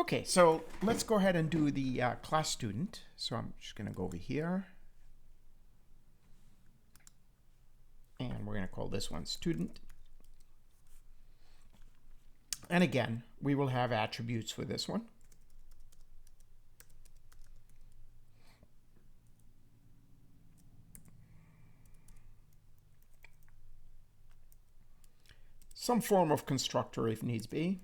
Okay, so let's go ahead and do the class student. So I'm just going to go over here. And we're going to call this one student. And again, we will have attributes for this one. Some form of constructor if needs be.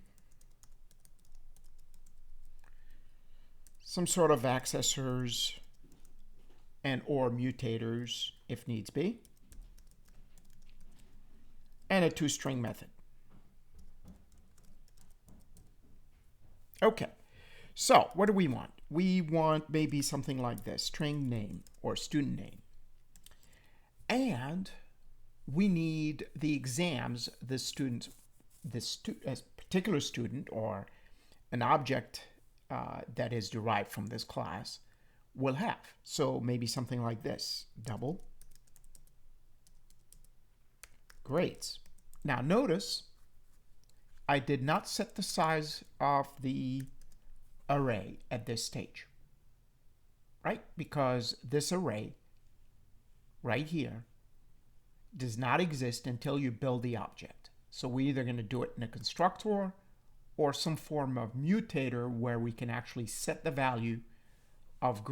Some sort of accessors and or mutators if needs be. And a toString method. Okay, so what do we want? We want maybe something like this, string name or student name. And we need the exams this particular student or an object that is derived from this class will have. So maybe something like this, double grades. Now notice I did not set the size of the array at this stage, right? Because this array right here does not exist until you build the object. So we're either going to do it in a constructor or some form of mutator where we can actually set the value of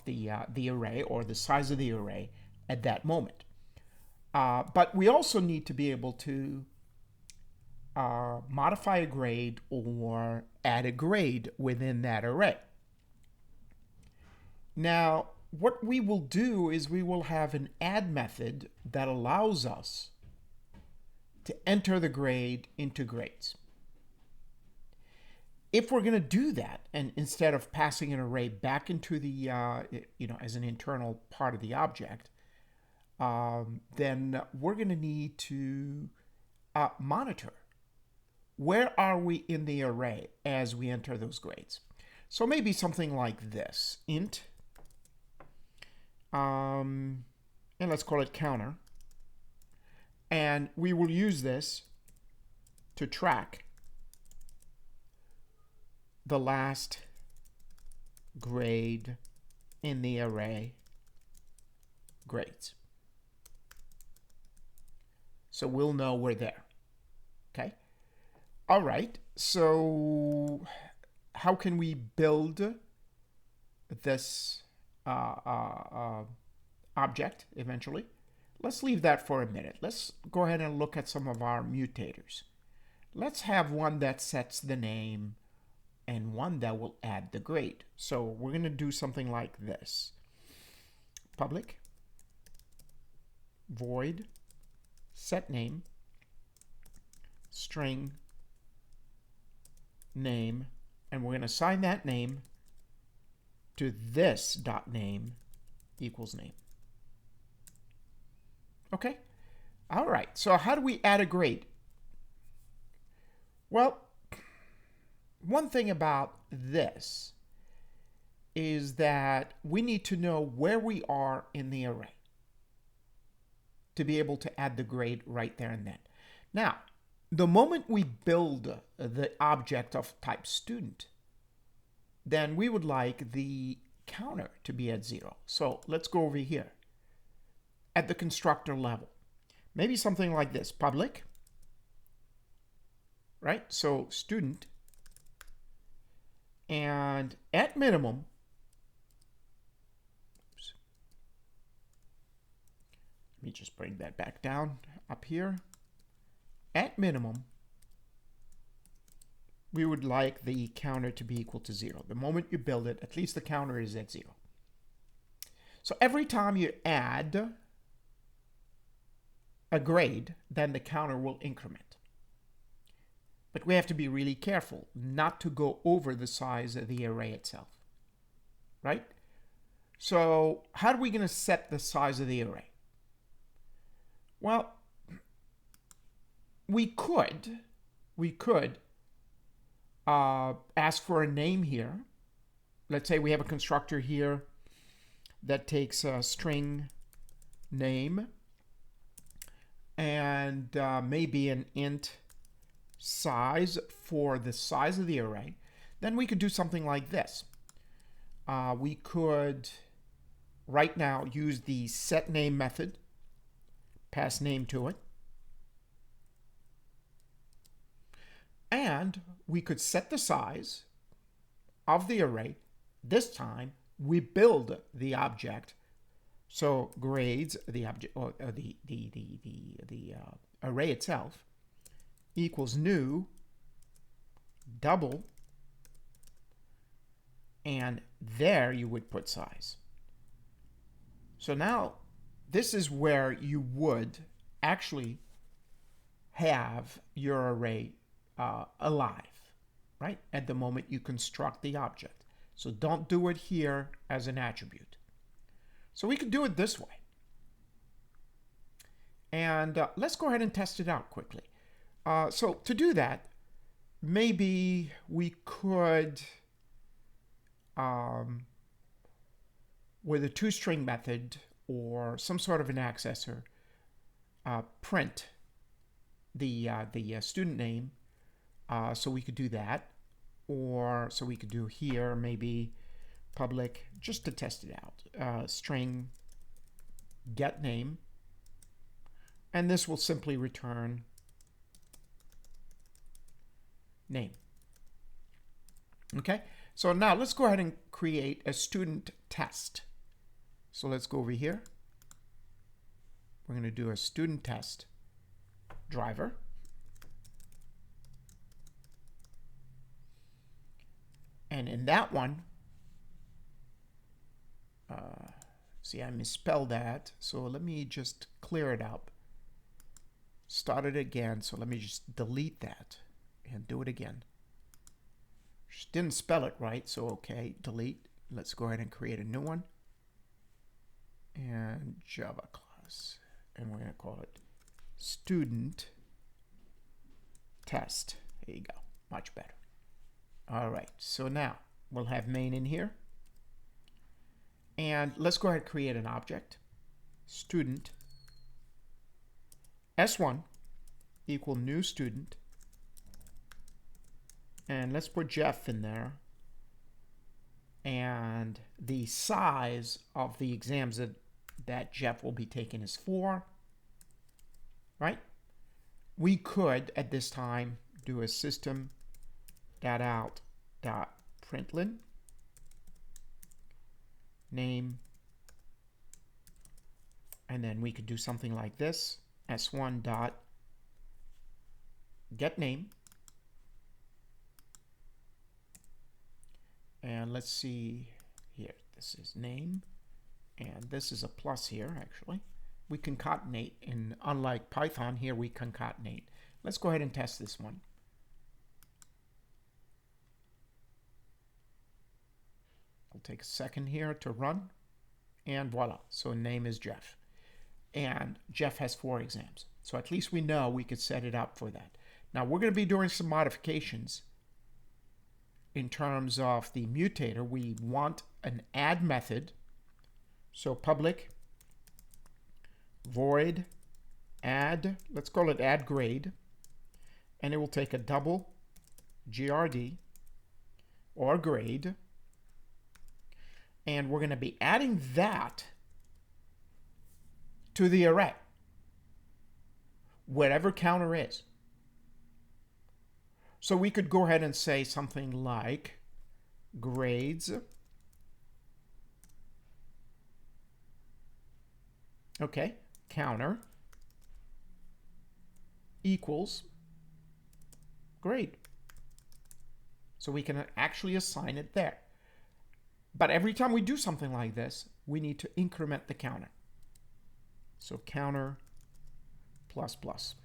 the array or the size of the array at that moment. But we also need to be able to modify a grade or add a grade within that array. Now, what we will do is we will have an add method that allows us to enter the grade into grades. If we're going to do that, and instead of passing an array back into the, as an internal part of the object, then we're going to need to monitor where are we in the array as we enter those grades. So maybe something like this, int, and let's call it counter. And we will use this to track the last grade in the array grades. So we'll know we're there. Okay. All right. So how can we build this object eventually? Let's leave that for a minute. Let's go ahead and look at some of our mutators. Let's have one that sets the name and one that will add the grade. So we're going to do something like this. Public void set name string name, and we're going to assign that name to this dot name equals name. Okay. All right. So how do we add a grade? Well, one thing about this is that we need to know where we are in the array to be able to add the grade right there and then. Now, the moment we build the object of type student, then we would like the counter to be at 0. So let's go over here at the constructor level. Maybe something like this, public, right? So student, and at minimum, oops, let me just bring that back down up here. At minimum, we would like the counter to be equal to 0. The moment you build it, at least the counter is at 0. So every time you add a grade, then the counter will increment. But we have to be really careful not to go over the size of the array itself, right? So how are we going to set the size of the array? Well, we could ask for a name here. Let's say we have a constructor here that takes a string name and maybe an int size for the size of the array. then we could do something like this. We could right now use the setName method, pass name to it, and we could set the size of the array. This time we build the object. So grades, the object, or the array itself, equals new double, and there you would put size. So now this is where you would actually have your array alive, right? At the moment you construct the object. So don't do it here as an attribute. So we could do it this way. And let's go ahead and test it out quickly. So to do that, maybe we could, with a toString method or some sort of an accessor, print the student name. So we could do that. Or so we could do here maybe public, just to test it out, string get name, and this will simply return name. Okay, so now let's go ahead and create a student test. So let's go over here. We're going to do a student test driver. And in that one, see, I misspelled that. So let me just clear it up. Start it again. So let me just delete that and do it again. Just didn't spell it right. So, okay, delete. Let's go ahead and create a new one. And Java class. And we're going to call it student test. There you go. Much better. All right, so now we'll have main in here. And let's go ahead and create an object. Student S1 equal new student. And let's put Jeff in there. And the size of the exams that Jeff will be taking is 4. Right? We could, at this time, do a system.out.println name, and then we could do something like this, s1 dot get name, and let's see here, this is name, and this is a plus here. Actually we concatenate, and unlike Python, here we concatenate. Let's go ahead and test this one. It'll take a second here to run, and voila. So name is Jeff, and Jeff has 4 exams. So at least we know we could set it up for that. Now we're going to be doing some modifications in terms of the mutator. We want an add method. So public void add, let's call it add grade, and it will take a double grd or grade. And we're going to be adding that to the array, whatever counter is. So we could go ahead and say something like grades, okay, counter equals grade. So we can actually assign it there. But every time we do something like this, we need to increment the counter. So counter plus plus.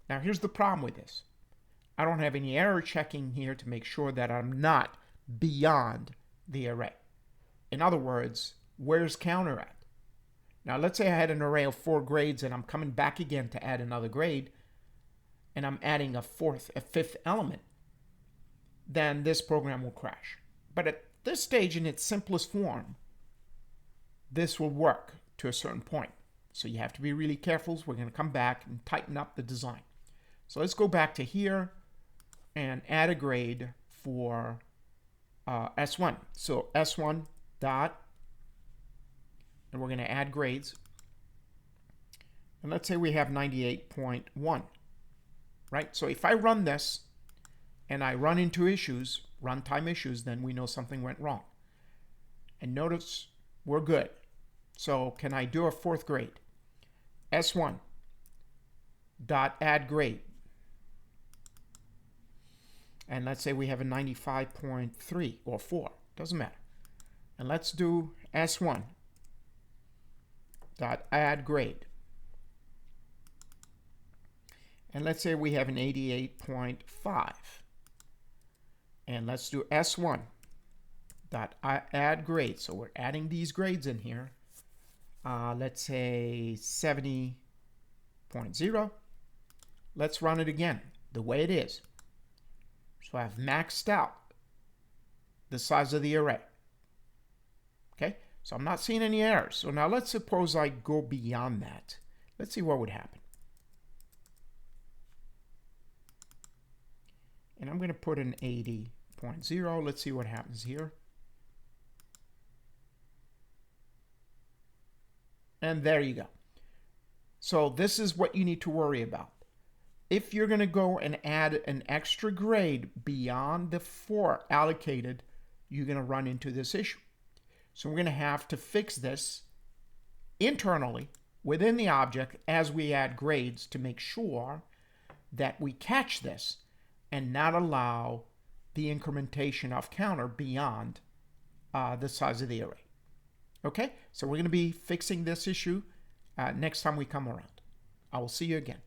Now here's the problem with this. I don't have any error checking here to make sure that I'm not beyond the array. In other words, where's counter at? Now let's say I had an array of 4 grades and I'm coming back again to add another grade, and I'm adding a 5th element. Then this program will crash. But at this stage, in its simplest form, this will work to a certain point. So you have to be really careful. We're going to come back and tighten up the design. So let's go back to here. and add a grade for S1. So S1 dot, and we're going to add grades. And let's say we have 98.1, right? So if I run this and I run into issues, runtime issues, then we know something went wrong. And notice we're good. So can I do a fourth grade? S1 dot add grade. And let's say we have a 95.3 or 4, doesn't matter. And let's do S1 dot add grade. And let's say we have an 88.5. And let's do S1 dot add grade. So we're adding these grades in here. Let's say 70.0. Let's run it again the way it is. So I've maxed out the size of the array. Okay, so I'm not seeing any errors. So now let's suppose I go beyond that. Let's see what would happen. And I'm going to put an 80.0. Let's see what happens here. And there you go. So this is what you need to worry about. If you're going to go and add an extra grade beyond the 4 allocated, you're going to run into this issue. So we're going to have to fix this internally within the object as we add grades to make sure that we catch this and not allow the incrementation of counter beyond the size of the array. Okay, so we're going to be fixing this issue next time we come around. I will see you again.